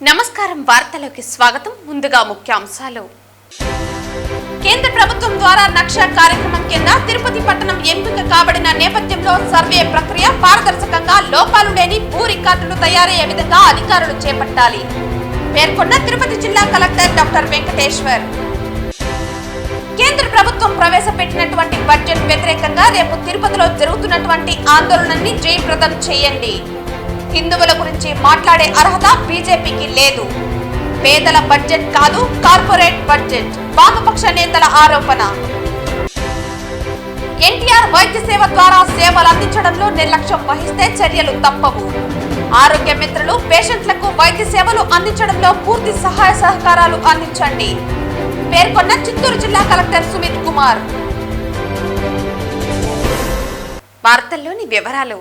నమస్కారం వార్తలోకి స్వాగతం. ముందుగా ముఖ్యాంశాలు. కేంద్ర ప్రభుత్వం ద్వారా నక్ష కార్యక్రమం కింద తిరుపతి పట్టణం ఎంపిక కాబడిన నేపథ్యంలో సర్వే ప్రక్రియ పారదర్శకంగా లోపాలు లేని భూ రికార్డులు తయారయ్యే విధంగా అధికారులు చేపట్టాలి పేర్కొన్న తిరుపతి జిల్లా కలెక్టర్ డాక్టర్ వెంకటేశ్వర్. కేంద్ర ప్రభుత్వం ప్రవేశపెట్టినటువంటి బడ్జెట్ వ్యతిరేకంగా రేపు తిరుపతిలో జరుగుతున్నటువంటి ఆందోళనని జయప్రదం చేయండి. హిందువుల గురించి మాట్లాడే అర్హత బీజేపీకి లేదు. పేదల బడ్జెట్ కాదు, కార్పొరేట్ బడ్జెట్. వామపక్ష నేతల ఆరోపణ. ఎన్టీఆర్ వైద్య సేవ ద్వారా సేవలు అందించడంలో నిర్లక్ష్యం వహిస్తే చర్యలు తప్పవు. ఆరోగ్య మిత్రులు పేషెంట్లకు వైద్య సేవలు అందించడంలో పూర్తి సహాయ సహకారాలు అందించండి పేర్కొన్న చిత్తూరు జిల్లా కలెక్టర్ సుమిత్ కుమార్. వార్తల్లోని వివరాలు.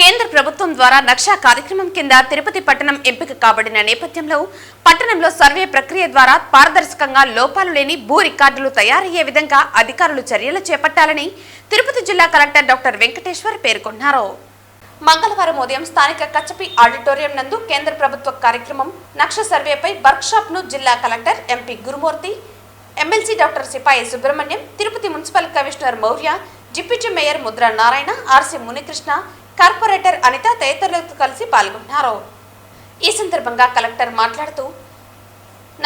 కేంద్ర ప్రభుత్వం ద్వారా నక్ష కార్యక్రమం కింద తిరుపతి పట్టణం ఎంపిక కాబడిన నేపథ్యంలో పట్టణంలో సర్వే ప్రక్రియ ద్వారా పారదర్శకంగా లోపాలు లేని భూ రికార్డులు తయారయ్యే విధంగా అధికారులు చర్యలు చేపట్టాలని తిరుపతి జిల్లా కలెక్టర్ డాక్టర్ వెంకటేశ్వర్ పేర్కొన్నారు. మంగళవారం ఉదయం స్థానిక కచ్చపి ఆడిటోరియం నందు కేంద్ర ప్రభుత్వ కార్యక్రమం నక్ష సర్వేపై వర్క్షాప్ ను జిల్లా collector MP Gurumurthy, MLC doctor Sipayi Subrahmanyam, Tirupati municipal commissioner Maurya, deputy mayor Mudra Narayana, RC Munikrishna, corporator Anitha తదితరులతో కలిసి పాల్గొన్నారు. ఈ సందర్భంగా కలెక్టర్ మాట్లాడుతూ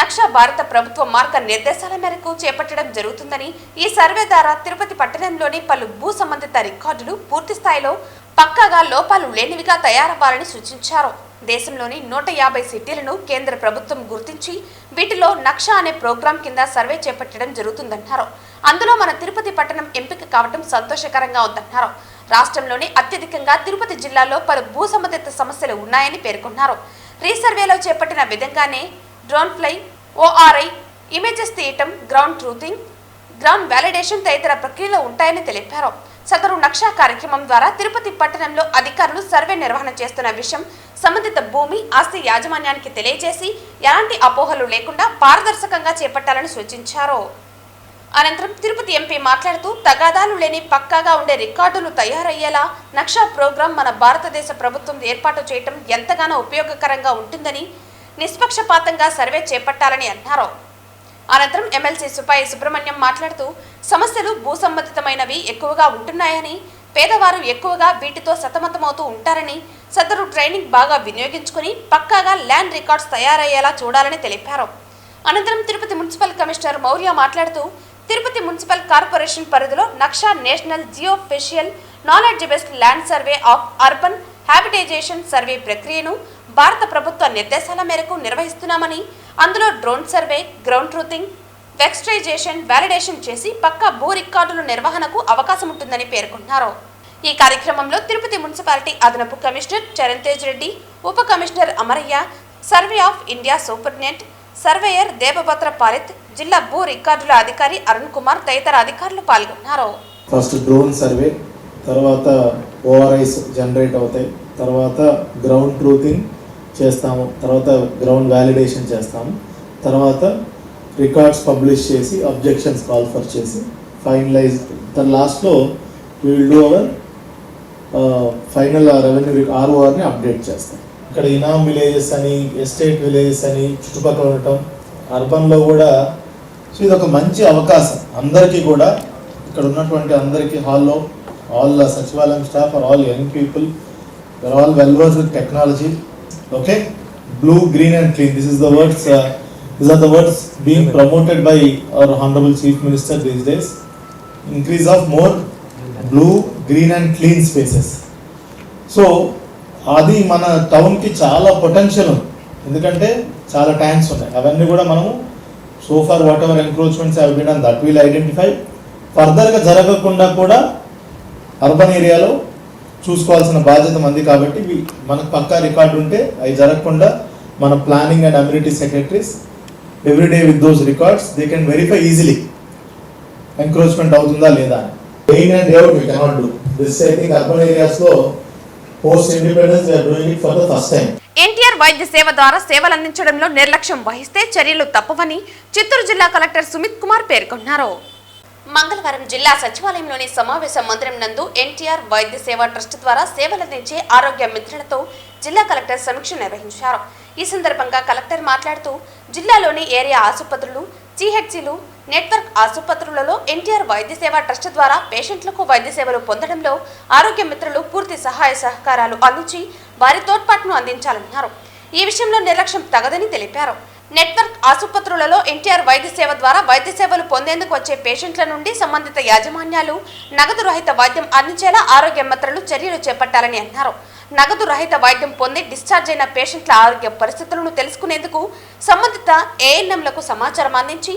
నక్ష భారత ప్రభుత్వ మార్గ నిర్దేశాల మేరకు చేపట్టడం జరుగుతుందని, ఈ సర్వే ద్వారా తిరుపతి పట్టణంలోని పలు భూ సంబంధిత రికార్డులు పూర్తి స్థాయిలో పక్కాగా లోపాలు లేనివిగా తయారవ్వాలని సూచించారు. దేశంలోని 150 సిటీలను కేంద్ర ప్రభుత్వం గుర్తించి వీటిలో నక్ష అనే ప్రోగ్రాం కింద సర్వే చేపట్టడం జరుగుతుందన్నారు. అందులో మన తిరుపతి పట్టణం ఎంపిక కావడం సంతోషకరంగా ఉందన్నారు. రాష్ట్రంలోని అత్యధికంగా తిరుపతి జిల్లాలో పలు భూ సంబంధిత సమస్యలు ఉన్నాయని పేర్కొన్నారు. రీసర్వేలో చేపట్టిన విధంగానే డ్రోన్ ఫ్లై, ఓఆర్ఐ, ఇమేజెస్ తీయటం, గ్రౌండ్ ట్రూతింగ్, గ్రౌండ్ వ్యాలిడేషన్ తదితర ప్రక్రియలు ఉంటాయని తెలిపారు. సదరు నక్ష కార్యక్రమం ద్వారా తిరుపతి పట్టణంలో అధికారులు సర్వే నిర్వహణ చేస్తున్న విషయం సంబంధిత భూమి, ఆస్తి యాజమాన్యానికి తెలియజేసి ఎలాంటి అపోహలు లేకుండా పారదర్శకంగా చేపట్టాలని సూచించారు. అనంతరం తిరుపతి ఎంపీ మాట్లాడుతూ తగాదాలు లేని పక్కాగా ఉండే రికార్డులు తయారయ్యేలా నక్ష ప్రోగ్రాం మన భారతదేశ ప్రభుత్వం ఏర్పాటు చేయటం ఎంతగానో ఉపయోగకరంగా ఉంటుందని, నిష్పక్షపాతంగా సర్వే చేపట్టాలని అన్నారు. అనంతరం ఎమ్మెల్సీ సిపాయి సుబ్రహ్మణ్యం మాట్లాడుతూ సమస్యలు భూ సంబంధితమైనవి ఎక్కువగా ఉంటున్నాయని, పేదవారు ఎక్కువగా వీటితో సతమతమవుతూ ఉంటారని, సదరు ట్రైనింగ్ బాగా వినియోగించుకుని పక్కాగా ల్యాండ్ రికార్డ్స్ తయారయ్యేలా చూడాలని తెలిపారు. అనంతరం తిరుపతి మున్సిపల్ కమిషనర్ మౌర్య మాట్లాడుతూ తిరుపతి మున్సిపల్ కార్పొరేషన్ పరిధిలో Naksha national geospatial knowledge based land survey of urban habitation survey ప్రక్రియను భారత ప్రభుత్వ నిర్దేశాల మేరకు నిర్వహిస్తున్నామని, అందులో drone survey, ground truthing, vectorisation, validation చేసి పక్కా భూ రికార్డుల నిర్వహణకు అవకాశం ఉంటుందని పేర్కొన్నారు. ఈ కార్యక్రమంలో తిరుపతి మున్సిపాలిటీ అదనపు కమిషనర్ చరణ్ తేజ్ రెడ్డి, ఉప commissioner Amarayya, survey of India superintendent surveyor Devabhadra Palit, జిల్లా భూ రికార్డుల అధికారి అరుణ్ కుమార్ తదితర అధికారులు పాల్గొన్నారు. ఫస్ట్ డ్రోన్ సర్వే, తర్వాత ఓఆర్ఐస్ జనరేట్ అవుతాయి, తర్వాత గ్రౌండ్ ట్రూతింగ్ చేస్తాము, తర్వాత గ్రౌండ్ వ్యాలిడేషన్ చేస్తాము, తర్వాత రికార్డ్స్ పబ్లిష్ చేసి అబ్జెక్షన్స్ కాల్ ఫర్ చేసి ఫైనలైజ్ లాస్ట్లో will do our final revenue ఆర్ఓఆర్ని అప్డేట్ చేస్తాం. ఇక్కడ ఇనామ్ విలేజెస్ అని, ఎస్టేట్ విలేజెస్ అని చుట్టుపక్కల ఉండటం, అర్బన్లో కూడా. సో ఇది ఒక మంచి అవకాశం అందరికీ కూడా, ఇక్కడ ఉన్నటువంటి అందరికీ hello all Sachivalayam staff are all young people, they're all well versed with technology. Okay, blue, green and clean, these are the words being promoted by our honorable chief minister these days. Increase of more blue, green and clean spaces. So అది మన టౌన్కి చాలా potential ఉంది, ఎందుకంటే చాలా tanks ఉన్నాయి. అవన్నీ కూడా మనము so far whatever encroachments have been done, that will identify. ఫర్దర్గా జరగకుండా కూడా అర్బన్ ఏరియాలో చూసుకోవాల్సిన బాధ్యత మంది కాబట్టి మనకు పక్కా రికార్డు ఉంటే అవి జరగకుండా మన planning and amenity secretaries everyday with those records they can verify easily encroachment అవుతుందా లేదా అని. Day in and day out we cannot do this. I think urban ఏరియాస్లో post independence we are doing it for the first time. NTR Vaidya Seva ద్వారా సేవలు అందించడంలో నిర్లక్ష్యం వహిస్తే చర్యలు తప్పవని చిత్తూరు జిల్లా కలెక్టర్ సుమిత్ కుమార్ పేర్కొన్నారు. మంగళవారం జిల్లా సచివాలయంలోని సమావేశ మందిరం నందు ఎన్టీఆర్ వైద్య సేవ ట్రస్ట్ ద్వారా సేవలందించే ఆరోగ్య మిత్రులతో జిల్లా కలెక్టర్ సమీక్ష నిర్వహించారు. ఈ సందర్భంగా కలెక్టర్ మాట్లాడుతూ జిల్లాలోని ఏరియా ఆసుపత్రులు, జీహెచ్సీలు, నెట్వర్క్ ఆసుపత్రులలో ఎన్టీఆర్ వైద్య సేవ ట్రస్ట్ ద్వారా పేషెంట్లకు వైద్య సేవలు పొందడంలో ఆరోగ్య మిత్రులు పూర్తి సహాయ సహకారాలు అందించి వారి తోడ్పాటును అందించాలన్నారు. ఈ విషయంలో నిర్లక్ష్యం తగదని తెలిపారు. నెట్వర్క్ ఆసుపత్రులలో ఎన్టీఆర్ వైద్య సేవ ద్వారా వైద్య సేవలు పొందేందుకు వచ్చే పేషెంట్ల నుండి సంబంధిత యాజమాన్యాలు నగదు రహిత వైద్యం అందించేలా ఆరోగ్య మిత్రులు చర్యలు చేపట్టాలని అన్నారు. నగదు రహిత వైద్యం పొంది డిశ్చార్జ్ అయిన పేషెంట్ల ఆరోగ్య పరిస్థితులను తెలుసుకునేందుకు సంబంధిత ఏఎన్ఎంలకు సమాచారం అందించి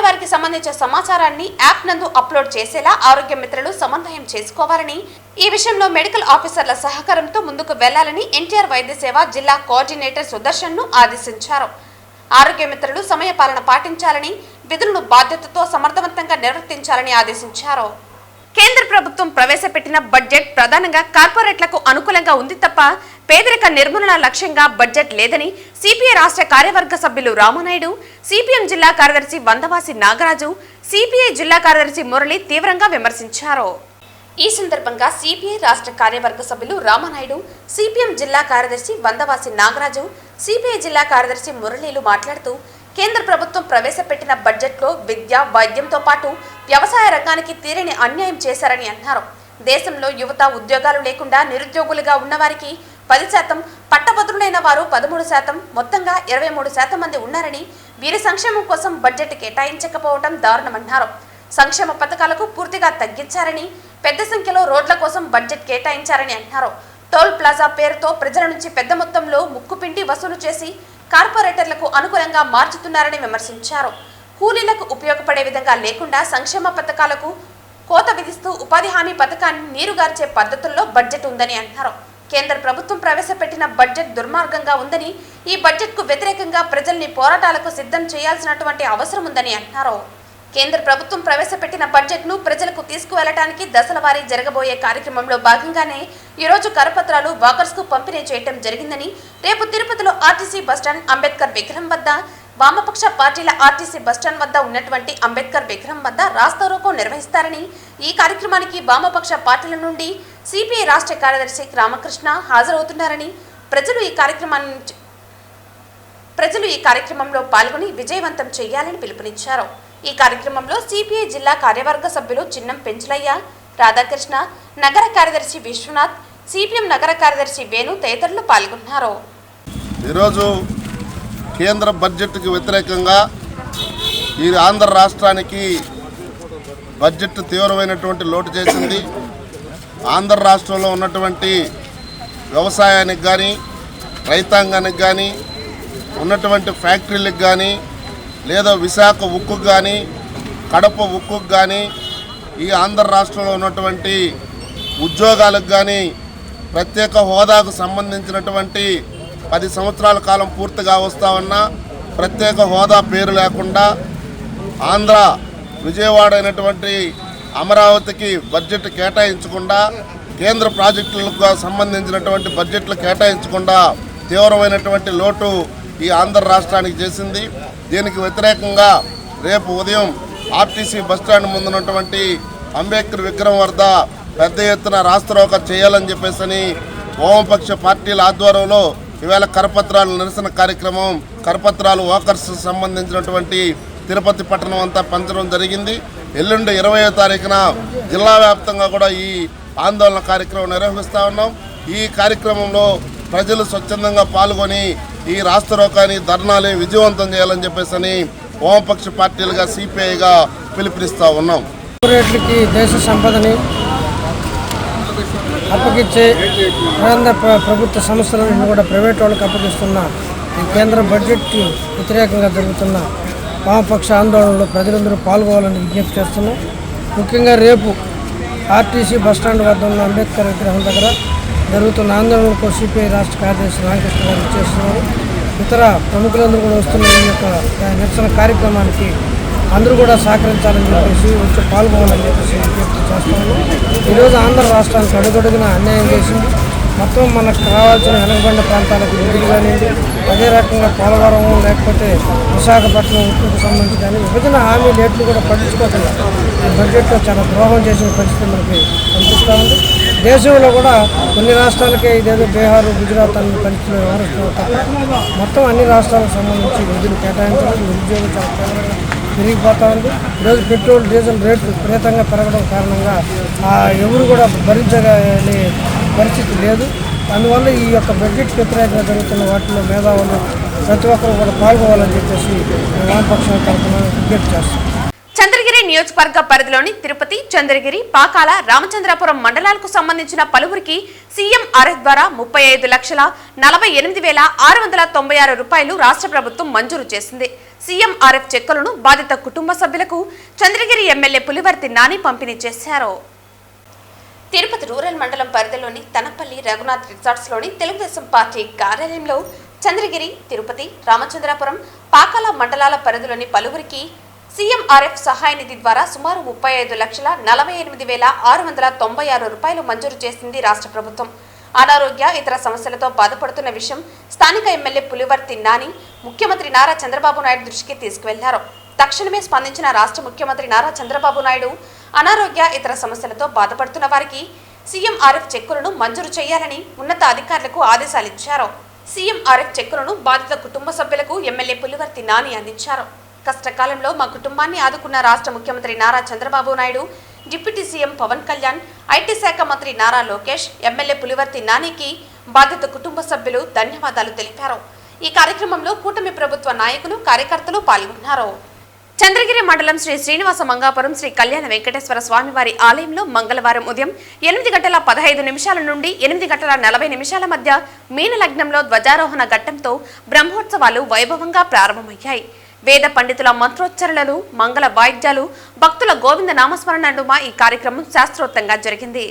వారికి సంబంధించిన సమాచారాన్ని యాప్ నందు అప్లోడ్ చేసేలా ఆరోగ్య మిత్రులు సమన్వయం చేసుకోవాలని, ఈ విషయంలో మెడికల్ ఆఫీసర్ల సహకారంతో ముందుకు వెళ్లాలని ఎన్టీఆర్ వైద్య సేవ జిల్లా కోఆర్డినేటర్ సుదర్శన్ ను ఆదేశించారు. ఆరోగ్య మిత్రులు సమయపాలన పాటించాలని, విధులను బాధ్యతతో సమర్థవంతంగా నిర్వర్తించాలని ఆదేశించారు. కేంద్ర ప్రభుత్వం ప్రవేశపెట్టిన బడ్జెట్ ప్రధానంగా కార్పొరేట్లకు అనుకూలంగా ఉంది తప్ప పేదరిక నిర్మూలన లక్ష్యంగా బడ్జెట్ లేదని సిపిఐ రాష్ట్ర కార్యవర్గ సభ్యులు రామనాయుడు, సిపిఎం జిల్లా కార్యదర్శి వందవాసి నాగరాజు, సిపిఐ జిల్లా కార్యదర్శి మురళి తీవ్రంగా విమర్శించారు. ఈ సందర్భంగా సిపిఐ రాష్ట్ర కార్యవర్గ సభ్యులు రామనాయుడు, సిపిఎం జిల్లా కార్యదర్శి వందవాసి నాగరాజు, సిపిఐ జిల్లా కార్యదర్శి మురళీలు మాట్లాడుతూ కేంద్ర ప్రభుత్వం ప్రవేశపెట్టిన బడ్జెట్లో విద్య, వైద్యంతో పాటు వ్యవసాయ రంగానికి తీరని అన్యాయం చేశారని అన్నారు. దేశంలో యువత ఉద్యోగాలు లేకుండా నిరుద్యోగులుగా ఉన్నవారికి 10%, పట్టభద్రులైన వారు 13%, మొత్తంగా 23% మంది ఉన్నారని, వీరి సంక్షేమం కోసం బడ్జెట్ కేటాయించకపోవడం దారుణమన్నారు. సంక్షేమ పథకాలకు పూర్తిగా తగ్గించారని, పెద్ద సంఖ్యలో రోడ్ల కోసం బడ్జెట్ కేటాయించారని అన్నారు. టోల్ ప్లాజా పేరుతో ప్రజల నుంచి పెద్ద మొత్తంలో ముక్కుపిండి వసూలు చేసి కార్పొరేటర్లకు అనుకూలంగా మార్చుతున్నారని విమర్శించారు. కూలీలకు ఉపయోగపడే విధంగా లేకుండా సంక్షేమ పథకాలకు కోత విధిస్తూ ఉపాధి హామీ పథకాన్ని నీరుగార్చే పద్ధతుల్లో బడ్జెట్ ఉందని అన్నారు. కేంద్ర ప్రభుత్వం ప్రవేశపెట్టిన బడ్జెట్ దుర్మార్గంగా ఉందని, ఈ బడ్జెట్కు వ్యతిరేకంగా ప్రజల్ని పోరాటాలకు సిద్ధం చేయాల్సినటువంటి అవసరం ఉందని అన్నారు. కేంద్ర ప్రభుత్వం ప్రవేశపెట్టిన బడ్జెట్ను ప్రజలకు తీసుకువెళ్లడానికి దశల వారీ జరగబోయే కార్యక్రమంలో భాగంగానే ఈరోజు కరపత్రాలు వాకర్స్కు పంపిణీ చేయడం జరిగిందని, రేపు తిరుపతిలో ఆర్టీసీ బస్టాండ్, అంబేద్కర్ విగ్రహం వద్ద, వామపక్ష పార్టీల ఆర్టీసీ బస్టాండ్ వద్ద ఉన్నటువంటి అంబేద్కర్ విగ్రహం వద్ద రాస్తారోకో నిర్వహిస్తారని, ఈ కార్యక్రమానికి వామపక్ష పార్టీల నుండి సిపిఐ రాష్ట్ర కార్యదర్శి రామకృష్ణ హాజరవుతున్నారని, ప్రజలు ఈ కార్యక్రమంలో పాల్గొని విజయవంతం చేయాలని పిలుపునిచ్చారు. ఈ కార్యక్రమంలో సిపిఐ జిల్లా కార్యవర్గ సభ్యులు చిన్నం పెంచలయ్య, రాధాకృష్ణ, నగర కార్యదర్శి విశ్వనాథ్, సిపిఎం నగర కార్యదర్శి వేణు తదితరులు పాల్గొన్నారు. ఈరోజు కేంద్ర బడ్జెట్కి వ్యతిరేకంగా ఈ ఆంధ్ర రాష్ట్రానికి బడ్జెట్ తీవ్రమైనటువంటి లోటు చేసింది. ఆంధ్ర రాష్ట్రంలో ఉన్నటువంటి వ్యవసాయానికి కానీ, రైతాంగానికి కానీ, ఉన్నటువంటి ఫ్యాక్టరీలకు కానీ, లేదా విశాఖ ఉక్కుకు కానీ, కడప ఉక్కుకు కానీ, ఈ ఆంధ్ర రాష్ట్రంలో ఉన్నటువంటి ఉద్యోగాలకు కానీ ప్రత్యేక హోదాకు సంబంధించినటువంటి 10 సంవత్సరాల కాలం పూర్తిగా వస్తా ఉన్నా ప్రత్యేక హోదా పేరు లేకుండా ఆంధ్ర విజయవాడ అయినటువంటి అమరావతికి బడ్జెట్ కేటాయించకుండా, కేంద్ర ప్రాజెక్టులకు సంబంధించినటువంటి బడ్జెట్లు కేటాయించకుండా తీవ్రమైనటువంటి లోటు ఈ ఆంధ్ర రాష్ట్రానికి చేసింది. దీనికి వ్యతిరేకంగా రేపు ఉదయం ఆర్టీసీ బస్టాండ్ ముందున్నటువంటి అంబేద్కర్ విగ్రహం వద్ద పెద్ద ఎత్తున రాస్తారోకో చేయాలని చెప్పేసి వామపక్ష పార్టీల ఆధ్వర్యంలో ఈవేళ కరపత్రాల నిరసన కార్యక్రమం, కరపత్రాలు వాకర్స్ సంబంధించినటువంటి తిరుపతి పట్టణం అంతా పంచడం జరిగింది. ఎల్లుండి 20వ తారీఖున జిల్లా వ్యాప్తంగా కూడా ఈ ఆందోళన కార్యక్రమం నిర్వహిస్తూ ఉన్నాం. ఈ కార్యక్రమంలో ప్రజలు స్వచ్ఛందంగా పాల్గొని ఈ రాస్తారోకోని, ధర్నాలు విజయవంతం చేయాలని చెప్పేసి వామపక్ష పార్టీలుగా సిపిఐగా పిలుపునిస్తూ ఉన్నాం. కార్పొరేట్లకి దేశ సంపదని అప్పగించే కేంద్ర ప్రభుత్వ సంస్థలను కూడా ప్రైవేట్ వాళ్ళకి అప్పగిస్తున్న ఈ కేంద్ర బడ్జెట్కి వ్యతిరేకంగా జరుగుతున్న వామపక్ష ఆందోళనలో ప్రజలందరూ పాల్గొవాలని విజ్ఞప్తి చేస్తున్నాం. ముఖ్యంగా రేపు ఆర్టీసీ బస్టాండ్ వద్ద ఉన్న అంబేద్కర్ విగ్రహం దగ్గర జరుగుతున్న ఆందోళనకు సిపిఐ రాష్ట్ర కార్యదర్శి రామకృష్ణ గారు చేస్తున్నారు. ఇతర ప్రముఖులందరూ కూడా వస్తున్న ఈ యొక్క నిరసన కార్యక్రమానికి అందరూ కూడా సహకరించాలని చెప్పేసి వచ్చి పాల్గొనాలని చెప్పేసి విజ్ఞప్తి చేస్తాము. ఈరోజు ఆంధ్ర రాష్ట్రానికి అడుగడుగున అన్యాయం చేసింది. మొత్తం మనకు కావాల్సిన వెనకబడిన ప్రాంతాలకు నిధులు కానివ్వండి, అదే రకంగా పోలవరం లేకపోతే విశాఖపట్నం ఉక్కుకు సంబంధించి కానీ విభజన హామీ రేట్లు కూడా పట్టించుకోకుండా ఈ బడ్జెట్లో చాలా ద్రోహం చేసిన పరిస్థితి మనకి కనిపిస్తూ ఉంది. దేశంలో కూడా కొన్ని రాష్ట్రాలకే ఇదేదో బీహార్, గుజరాత్ అనే పరిస్థితులు వ్యవహరిస్తున్నారు తప్ప మొత్తం అన్ని రాష్ట్రాలకు సంబంధించి నిధులు కేటాయించడం, నిరుద్యోగం చాలా తీవ్రంగా పెరిగిపోతూ ఉంది. ఈరోజు పెట్రోల్, డీజిల్ రేట్లు విపరీతంగా పెరగడం కారణంగా ఎవరు కూడా భరించగలిగే పరిస్థితి లేదు. అందువల్ల ఈ యొక్క బడ్జెట్ వ్యతిరేకంగా జరుగుతున్న వాటిలో మేధావులు ప్రతి ఒక్కరు కూడా పాల్గొవాలని చెప్పేసి వామపక్షాల తరఫున విజ్ఞప్తి చేస్తాం. చంద్రగిరి నియోజకవర్గ పరిధిలోని తిరుపతి, చంద్రగిరి, పాకాల, రామచంద్రాపురం మండలాలకు సంబంధించిన పలువురికి సీఎంఆర్ఎఫ్ ద్వారా 35,48,696 రూపాయలు రాష్ట్ర ప్రభుత్వం మంజూరు చేసింది. సీఎంఆర్ఎఫ్ చెక్కులను బాధిత కుటుంబ సభ్యులకు చంద్రగిరి ఎమ్మెల్యే పులివర్తి నాని పంపిణీ చేశారు. తిరుపతి రూరల్ మండలం పరిధిలోని తనపల్లి రఘునాథ్ రిసార్ట్స్లోని తెలుగుదేశం పార్టీ కార్యాలయంలో చంద్రగిరి, తిరుపతి, రామచంద్రాపురం, పాకాల మండలాల పరిధిలోని పలువురికి సీఎంఆర్ఎఫ్ సహాయ నిధి ద్వారా సుమారు 35,48,696 రూపాయలు మంజూరు చేసింది రాష్ట్ర ప్రభుత్వం. అనారోగ్య, ఇతర సమస్యలతో బాధపడుతున్న విషయం స్థానిక ఎమ్మెల్యే పులివర్తి నాని ముఖ్యమంత్రి నారా చంద్రబాబు నాయుడు దృష్టికి తీసుకువెళ్లారు. తక్షణమే స్పందించిన రాష్ట్ర ముఖ్యమంత్రి నారా చంద్రబాబు నాయుడు అనారోగ్య, ఇతర సమస్యలతో బాధపడుతున్న వారికి సీఎంఆర్ఎఫ్ చెక్కులను మంజూరు చేయాలని ఉన్నత అధికారులకు ఆదేశాలిచ్చారు. సీఎంఆర్ఎఫ్ చెక్కులను బాధిత కుటుంబ సభ్యులకు ఎమ్మెల్యే పులివర్తి నాని అందించారు. కష్టకాలంలో మా కుటుంబాన్ని ఆదుకున్న రాష్ట్ర ముఖ్యమంత్రి Nara Chandrababu Naidu, deputy CM Pawan Kalyan, IT శాఖ మంత్రి నారా లోకేష్, ఎమ్మెల్యే పులివర్తి నానికి బాధిత కుటుంబ సభ్యులు ధన్యవాదాలు తెలిపారు. ఈ కార్యక్రమంలో కూటమి ప్రభుత్వ నాయకులు, కార్యకర్తలు పాల్గొన్నారు. చంద్రగిరి మండలం శ్రీ శ్రీనివాస మంగాపురం శ్రీ కళ్యాణ వెంకటేశ్వర స్వామివారి ఆలయంలో మంగళవారం ఉదయం 8:15 నుండి 8:40 మధ్య మీన లగ్నంలో ధ్వజారోహణ ఘట్టంతో బ్రహ్మోత్సవాలు వైభవంగా ప్రారంభమయ్యాయి. వేద పండితుల మంత్రోచ్చరణలు, మంగళ వాయిద్యాలు, భక్తుల గోవింద నామస్మరణ నడుమ ఈ కార్యక్రమం శాస్త్రోక్తంగా జరిగింది.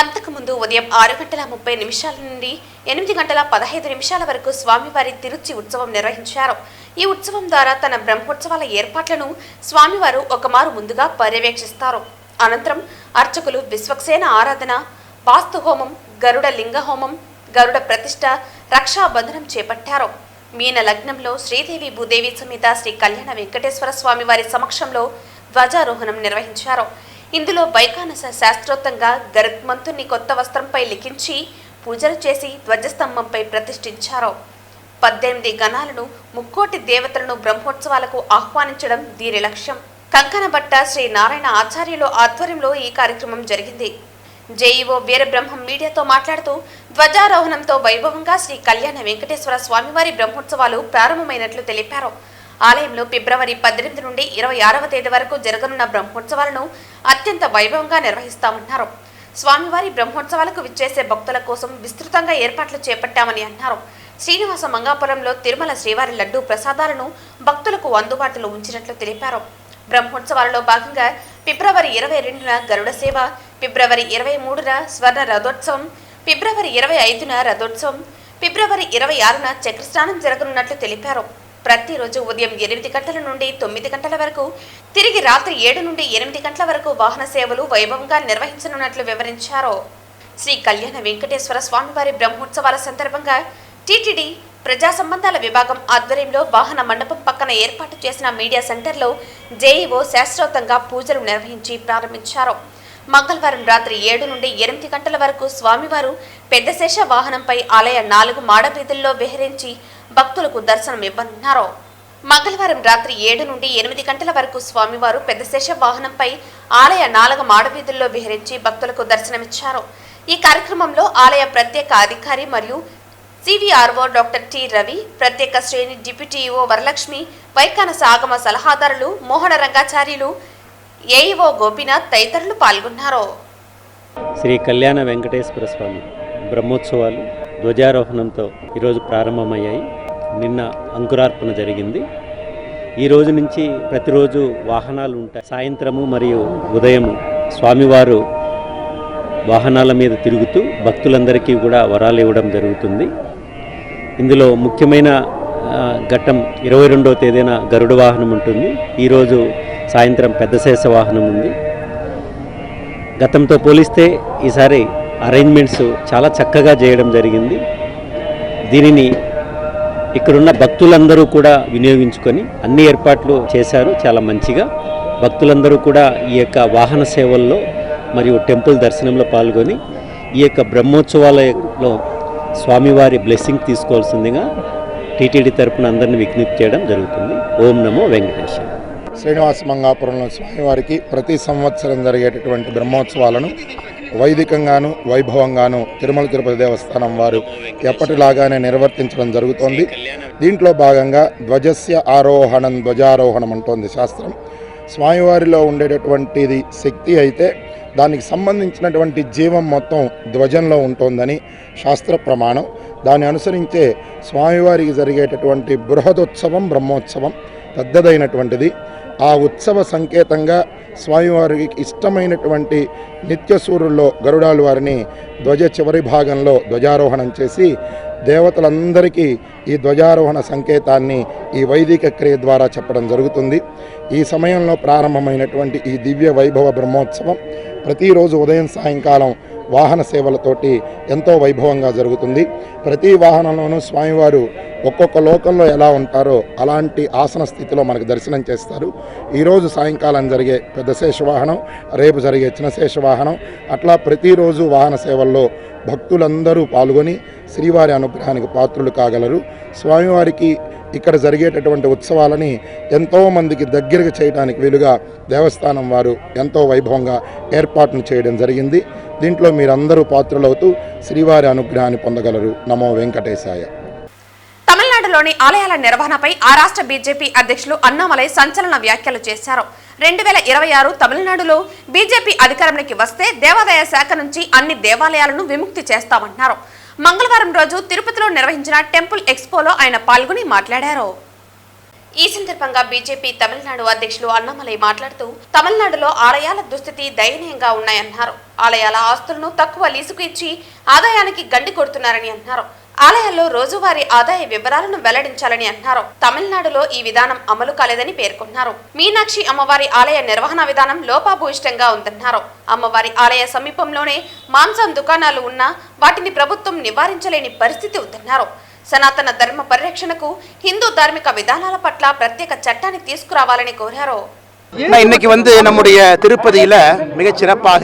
అంతకుముందు ఉదయం 6:30 నుండి 8:15 వరకు స్వామివారి తిరుచి ఉత్సవం నిర్వహించారు. ఈ ఉత్సవం ద్వారా తన బ్రహ్మోత్సవాల ఏర్పాట్లను స్వామివారు ఒకమారు ముందుగా పర్యవేక్షిస్తారు. అనంతరం అర్చకులు విశ్వక్సేన ఆరాధన, వాస్తు హోమం, గరుడ లింగ హోమం, గరుడ ప్రతిష్ఠ, రక్షాబంధనం చేపట్టారు. మీన లగ్నంలో శ్రీదేవి భూదేవి సమేత శ్రీ కళ్యాణ వెంకటేశ్వర స్వామివారి సమక్షంలో ధ్వజారోహణం నిర్వహించారు. ఇందులో వైఖానస శాస్త్రోక్తంగా గరుత్మంతుని కొత్త వస్త్రంపై లిఖించి పూజలు చేసి ధ్వజస్తంభంపై ప్రతిష్ఠించారు. 18 గణాలను, 3,000,000 దేవతలను బ్రహ్మోత్సవాలకు ఆహ్వానించడం దీని లక్ష్యం. కంకణబట్ట శ్రీ నారాయణ ఆచార్యులు ఆధ్వర్యంలో ఈ కార్యక్రమం జరిగింది. జేఈఓ వీరబ్రహ్మం మీడియాతో మాట్లాడుతూ ధ్వజారోహణంతో వైభవంగా శ్రీ కళ్యాణ వెంకటేశ్వర స్వామివారి బ్రహ్మోత్సవాలు ప్రారంభమైనట్లు తెలిపారు. ఆలయంలో ఫిబ్రవరి 18 నుండి 26వ తేదీ వరకు జరగనున్న బ్రహ్మోత్సవాలను అత్యంత వైభవంగా నిర్వహిస్తామన్నారు. స్వామివారి బ్రహ్మోత్సవాలకు విచ్చేసే భక్తుల కోసం విస్తృతంగా ఏర్పాట్లు చేపట్టామని అన్నారు. శ్రీనివాస మంగాపురంలో తిరుమల శ్రీవారి లడ్డూ ప్రసాదాలను భక్తులకు అందుబాటులో ఉంచినట్లు తెలిపారు. బ్రహ్మోత్సవాలలో భాగంగా ఫిబ్రవరి 22న గరుడ సేవ, ఫిబ్రవరి 23న స్వర్ణ రథోత్సవం, ఫిబ్రవరి 25న రథోత్సవం, ఫిబ్రవరి 26న చక్రస్నానం జరగనున్నట్లు తెలిపారు. ప్రతిరోజు ఉదయం 8 గంటల నుండి 9 గంటల వరకు, తిరిగి రాత్రి 7 నుండి 8 గంటల వరకు వాహన సేవలు వైభవంగా నిర్వహించనున్నట్లు వివరించారు. శ్రీ కళ్యాణ వెంకటేశ్వర స్వామివారి బ్రహ్మోత్సవాల సందర్భంగా టీటీడీ ప్రజా సంబంధాల విభాగం ఆధ్వర్యంలో వాహన మండపం పక్కన ఏర్పాటు చేసిన మీడియా సెంటర్లో జేఈఓ శాస్త్రోక్తంగా పూజలు నిర్వహించి ప్రారంభించారు. మంగళవారం రాత్రి 7 నుండి 8 గంటల వరకు స్వామివారు పెద్దశేష వాహనంపై ఆలయ 4 మాడ వీధుల్లో విహరించి భక్తులకు దర్శనం ఇవ్వనున్నారు. మంగళవారం రాత్రి 7 నుండి 8 గంటల వరకు స్వామివారు పెద్దశేష వాహనంపై ఆలయ 4 మాడ వీధుల్లో విహరించి భక్తులకు దర్శనమిచ్చారు. ఈ కార్యక్రమంలో ఆలయ ప్రత్యేక అధికారి మరియు సివిఆర్ఓ డాక్టర్ టి రవి, ప్రత్యేక శ్రేణి డిప్యూటీఓ వరలక్ష్మి, వైఖానస ఆగమ సలహాదారులు మోహన రంగాచార్యులు, ఏఈఓ గోపీనాథ్ తదితరులు పాల్గొన్నారు. శ్రీ కళ్యాణ వెంకటేశ్వర స్వామి బ్రహ్మోత్సవాలు ధ్వజారోహణంతో ఈరోజు ప్రారంభమయ్యాయి. నిన్న అంకురార్పణ జరిగింది. ఈ రోజు నుంచి ప్రతిరోజు వాహనాలు ఉంటాయి. సాయంత్రము మరియు ఉదయము స్వామివారు వాహనాల మీద తిరుగుతూ భక్తులందరికీ కూడా వరాలు ఇవ్వడం జరుగుతుంది. ఇందులో ముఖ్యమైన ఘట్టం 22వ తేదీన గరుడ వాహనం ఉంటుంది. ఈరోజు సాయంత్రం పెద్దశేష వాహనం ఉంది. గతంతో పోలిస్తే ఈసారి అరేంజ్మెంట్స్ చాలా చక్కగా చేయడం జరిగింది. దీనిని ఇక్కడున్న భక్తులందరూ కూడా వినియోగించుకొని అన్ని ఏర్పాట్లు చేశారు. చాలా మంచిగా భక్తులందరూ కూడా ఈ యొక్క వాహన సేవల్లో మరియు టెంపుల్ దర్శనంలో పాల్గొని ఈ యొక్క బ్రహ్మోత్సవాలలో స్వామివారి బ్లెస్సింగ్ తీసుకోవాల్సిందిగా టీటీడీ తరపున అందరినీ విజ్ఞప్తి చేయడం జరుగుతుంది. ఓం నమో వెంకటేశ్వర. శ్రీనివాస మంగాపురంలో స్వామివారికి ప్రతి సంవత్సరం జరిగేటటువంటి బ్రహ్మోత్సవాలను వైదికంగాను వైభవంగాను తిరుమల తిరుపతి దేవస్థానం వారు ఎప్పటిలాగానే నిర్వర్తించడం జరుగుతోంది. దీంట్లో భాగంగా ధ్వజస్య ఆరోహణం ధ్వజారోహణం అంటోంది శాస్త్రం. స్వామివారిలో ఉండేటటువంటిది శక్తి అయితే దానికి సంబంధించినటువంటి జీవం మొత్తం ధ్వజంలో ఉంటుందని శాస్త్ర ప్రమాణం. దాన్ని అనుసరించే స్వామివారికి జరిగేటటువంటి బృహదోత్సవం బ్రహ్మోత్సవం పెద్దదైనటువంటిది. ఆ ఉత్సవ సంకేతంగా స్వామివారికి ఇష్టమైనటువంటి నిత్యసూరుల్లో గరుడాలు వారిని ధ్వజ చివరి భాగంలో ధ్వజారోహణం చేసి దేవతలందరికీ ఈ ధ్వజారోహణ సంకేతాన్ని ఈ వైదిక క్రియ ద్వారా చెప్పడం జరుగుతుంది. ఈ సమయంలో ప్రారంభమైనటువంటి ఈ దివ్య వైభవ బ్రహ్మోత్సవం ప్రతిరోజు ఉదయం సాయంకాలం వాహన సేవలతోటి ఎంతో వైభవంగా జరుగుతుంది. ప్రతి వాహనంలోనూ స్వామివారు ఒక్కొక్క లోకంలో ఎలా ఉంటారో అలాంటి ఆసన స్థితిలో మనకు దర్శనం చేస్తారు. ఈరోజు సాయంకాలం జరిగే పెద్ద శేషవాహనం, రేపు జరిగే చిన్న శేషవాహనం, అట్లా ప్రతిరోజు వాహన సేవల్లో భక్తులందరూ పాల్గొని శ్రీవారి అనుగ్రహానికి పాత్రులు కాగలరు. స్వామివారికి ఇక్కడ జరిగేటటువంటి ఉత్సవాలని ఎంతోమందికి దగ్గరగా చేయడానికి వీలుగా దేవస్థానం వారు ఎంతో వైభవంగా ఏర్పాటును చేయడం జరిగింది. దీంట్లో మీరందరూ పాత్రులవుతూ శ్రీవారి అనుగ్రహాన్ని పొందగలరు. నమో వెంకటేశాయ. తమిళనాడులోని ఆలయాల నిర్వహణపై ఆ రాష్ట్ర బీజేపీ అధ్యక్షులు అన్నామలై సంచలన వ్యాఖ్యలు చేశారు. 2026 తమిళనాడులో బీజేపీ అధికారంలోకి వస్తే దేవాదాయ శాఖ నుంచి అన్ని దేవాలయాలను విముక్తి చేస్తామన్నారు. మంగళవారం రోజు తిరుపతిలో నిర్వహించిన టెంపుల్ ఎక్స్పోలో ఆయన పాల్గొని మాట్లాడారు. ఈ సందర్భంగా బీజేపీ తమిళనాడు అధ్యక్షులు అన్నామలై మాట్లాడుతూ తమిళనాడులో ఆలయాల దుస్థితి దయనీయంగా ఉన్నాయన్నారు. ఆలయాల ఆస్తులను తక్కువ లీజుకు ఇచ్చి ఆదాయానికి గండి కొడుతున్నారని అన్నారు. ఆలయాల్లో రోజువారీ ఆదాయ వివరాలను వెల్లడించాలని అన్నారు. తమిళనాడులో ఈ విధానం అమలు కాలేదని పేర్కొన్నారు. మీనాక్షి అమ్మవారి ఆలయ నిర్వహణ విధానం లోపాభూయిష్టంగా ఉందన్నారు. అమ్మవారి ఆలయ సమీపంలోనే మాంసం దుకాణాలు ఉన్నా వాటిని ప్రభుత్వం నివారించలేని పరిస్థితి ఉందన్నారు. సనాతన ధర్మ పరిరక్షణకు హిందూ ధార్మిక విధానాల పట్ల ప్రత్యేక చట్టాన్ని తీసుకురావాలని కోరారు. இன்னைக்கு நம்முடைய திருப்பதியில மிகச் சிறப்பாக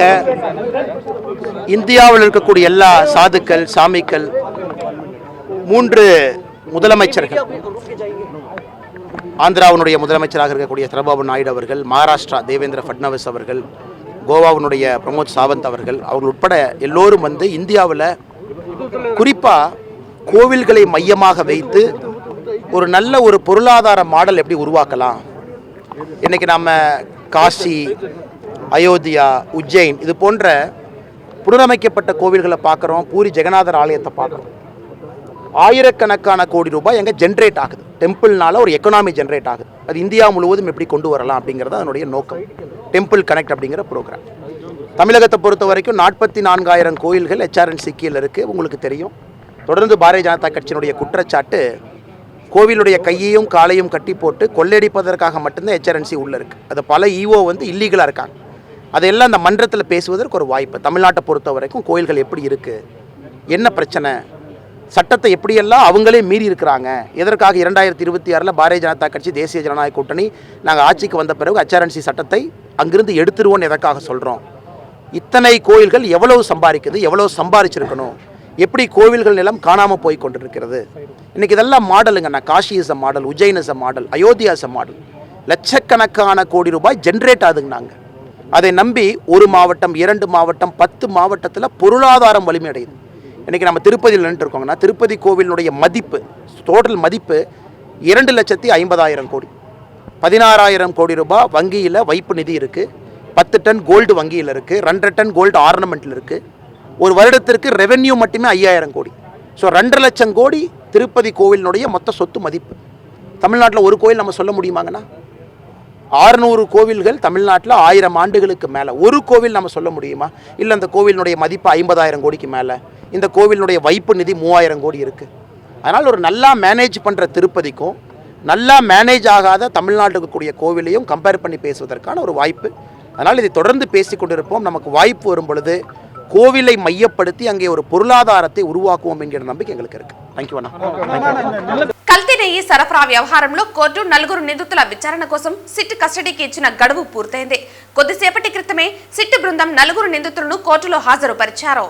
இந்தியாவில் இருக்கக்கூடிய எல்லா சாதுக்கள் சாமிக்கள் 3 முதலமைச்சர்கள், ஆந்திராவுடைய முதலமைச்சராக இருக்கக்கூடிய சந்திரபாபு நாயுடு அவர்கள், மகாராஷ்டிரா தேவேந்திர ஃபட்னவிஸ் அவர்கள், கோவாவுடைய பிரமோத் சாவந்த் அவர்கள் உட்பட எல்லோரும் இந்தியாவில் குறிப்பாக கோவில்களை மையமாக வைத்து ஒரு நல்ல ஒரு பொருளாதார மாடல் எப்படி உருவாக்கலாம். இன்றைக்கி நம்ம காசி, அயோத்தியா, உஜ்ஜைன் இது போன்ற புனரமைக்கப்பட்ட கோவில்களை பார்க்குறோம். பூரி ஜெகநாதர் ஆலயத்தை பார்க்குறோம். ஆயிரக்கணக்கான கோடி ரூபாய் எங்கே ஜென்ரேட் ஆகுது. டெம்பிள்னால ஒரு எக்கனாமி ஜென்ரேட் ஆகுது. அது இந்தியா முழுவதும் எப்படி கொண்டு வரலாம் அப்படிங்கிறது அதனுடைய நோக்கம். டெம்பிள் கனெக்ட் அப்படிங்கிற ப்ரோக்ராம் தமிழகத்தை பொறுத்த வரைக்கும் 44,000 கோயில்கள் HRNC கீழே இருக்குது. உங்களுக்கு தெரியும். தொடர்ந்து பாரதிய ஜனதா கட்சியினுடைய குற்றச்சாட்டு கோவிலுடைய கையையும் காலையும் கட்டி போட்டு கொள்ளையடிப்பதற்காக மட்டும்தான் HRNC உள்ளே இருக்குது. அது பல EO இல்லீகலாக இருக்காங்க. அதையெல்லாம் அந்த மன்றத்தில் பேசுவதற்கு ஒரு வாய்ப்பு. தமிழ்நாட்டை பொறுத்த வரைக்கும் கோயில்கள் எப்படி இருக்குது, என்ன பிரச்சனை, சட்டத்தை எப்படியெல்லாம் அவங்களே மீறி இருக்கிறாங்க, எதற்காக 2026 பாரதிய ஜனதா கட்சி தேசிய ஜனநாயக கூட்டணி நாங்கள் ஆட்சிக்கு வந்த பிறகு HRNC சட்டத்தை அங்கிருந்து எடுத்துருவோன்னு எதற்காக சொல்கிறோம். இத்தனை கோயில்கள் எவ்வளவு சம்பாதிக்குது, எவ்வளவு சம்பாதிச்சிருக்கணும், எப்படி கோவில்கள் நிலம் காணாமல் போய் கொண்டிருக்கிறது. இன்றைக்கி இதெல்லாம் மாடலுங்கண்ணா. Kashi is a model, Ujjain is a model, Ayodhya is a model. லட்சக்கணக்கான கோடி ரூபாய் ஜென்ரேட் ஆகுதுங்கண்ணாங்க. அதை நம்பி ஒரு மாவட்டம், 2 மாவட்டம், 10 மாவட்டத்தில் பொருளாதாரம் வலிமையடையுது. இன்றைக்கி நம்ம திருப்பதியில் நின்றுருக்கோங்கன்னா, திருப்பதி கோவிலினுடைய மதிப்பு, டோட்டல் மதிப்பு 2,50,000 கோடி. 16,000 கோடி ரூபாய் வங்கியில் வைப்பு நிதி இருக்குது. 10 டன் கோல்டு வங்கியில் இருக்குது. 2.5 டன் கோல்டு ஆர்னமெண்ட்டில் இருக்குது. ஒரு வருடத்திற்கு ரெவென்யூ மட்டுமே 5,000 கோடி. ஸோ 2 லட்சம் கோடி திருப்பதி கோவிலினுடைய மொத்த சொத்து மதிப்பு. தமிழ்நாட்டில் ஒரு கோவில் நம்ம சொல்ல முடியுமாங்கண்ணா? 600 கோவில்கள் தமிழ்நாட்டில் 1000 ஆண்டுகளுக்கு மேலே. ஒரு கோவில் நம்ம சொல்ல முடியுமா? இல்லை அந்த கோவிலினுடைய மதிப்பு 50,000 கோடிக்கு மேலே. இந்த கோவிலினுடைய வைப்பு நிதி 3,000 கோடி இருக்குது. அதனால் ஒரு நல்லா மேனேஜ் பண்ணுற திருப்பதிக்கும் நல்லா மேனேஜ் ஆகாத தமிழ்நாட்டுக்கு கூடிய கோவிலையும் கம்பேர் பண்ணி பேசுவதற்கான ஒரு வாய்ப்பு. அதனால் இதை தொடர்ந்து பேசி கொண்டிருப்போம். நமக்கு வாய்ப்பு வரும் பொழுது கோவிலை மையப்படுத்தி அங்கே ஒரு பொருளாதாரத்தை ఉరువాకువం ఎన్గిన నమ్మకం ఎங்களுக்கு இருக்கு. థాంక్యూ అన్న. కల్తీ నెయ్యి సరఫరా వ్యవహారంలో కోర్టు 4 నిందితుల విచారణ కోసం సిట్ కస్టడీకి ఇచ్చిన గడువు పూర్తయింది. కొద్దిసేపటి క్రితమే సిట్ బృందం 4 నిందితులను కోర్టులో హాజరుపరిచారు.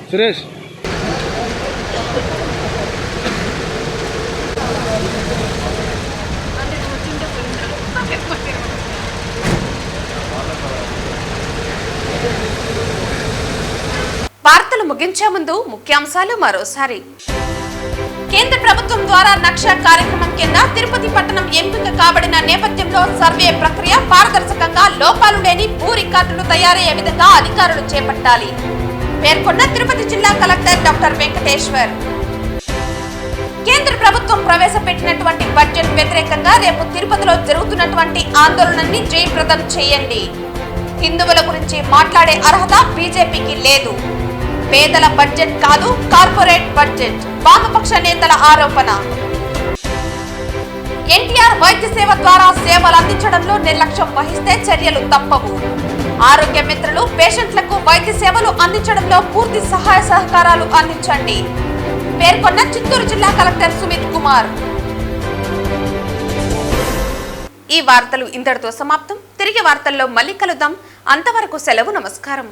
సురేష్ వార్తలు ముగించే ముందు ముఖ్యాంశాలు మరోసారి. కేంద్ర ప్రభుత్వం ద్వారా నక్ష కార్యక్రమం కింద తిరుపతి పట్టణం ఎంపిక కాబడిన నేపథ్యంలో సర్వే ప్రక్రియ పారదర్శకంగా లోపాలు లేని భూ రికార్డులు తయారయ్యే విధంగా అధికారులు చేపట్టాలి పేర్కొన్న తిరుపతి జిల్లా కలెక్టర్ డాక్టర్ వెంకటేశ్వర్. కేంద్ర ప్రభుత్వం ప్రవేశపెట్టినటువంటి బడ్జెట్ వ్యతిరేకంగా రేపు తిరుపతిలో జరుగుతున్నటువంటి ఆందోళనని జయప్రదం చేయండి. హిందువుల గురించి మాట్లాడే అర్హత బీజేపీకి లేదు. పేదల బడ్జెట్ కాదు కార్పొరేట్ బడ్జెట్ వామపక్ష నేతల ఆరోపణ. ఎన్టీఆర్ వైద్య సేవ ద్వారా సేవలు అందించడంలో నిర్లక్ష్యం వహిస్తే చర్యలు తప్పవు. ఆరోగ్య మిత్రులు పేషెంట్లకు వైద్య సేవలు అందించడంలో పూర్తి సహాయ సహకారాలు అందించండి పేర్కొన్న చిత్తూరు జిల్లా కలెక్టర్ సుమిత్ కుమార్. ఈ వార్తలు ఇంతటితో సమాప్తం. తిరిగి వార్తల్లో మళ్ళీ కలుద్దాం. అంతవరకు సెలవు. నమస్కారం.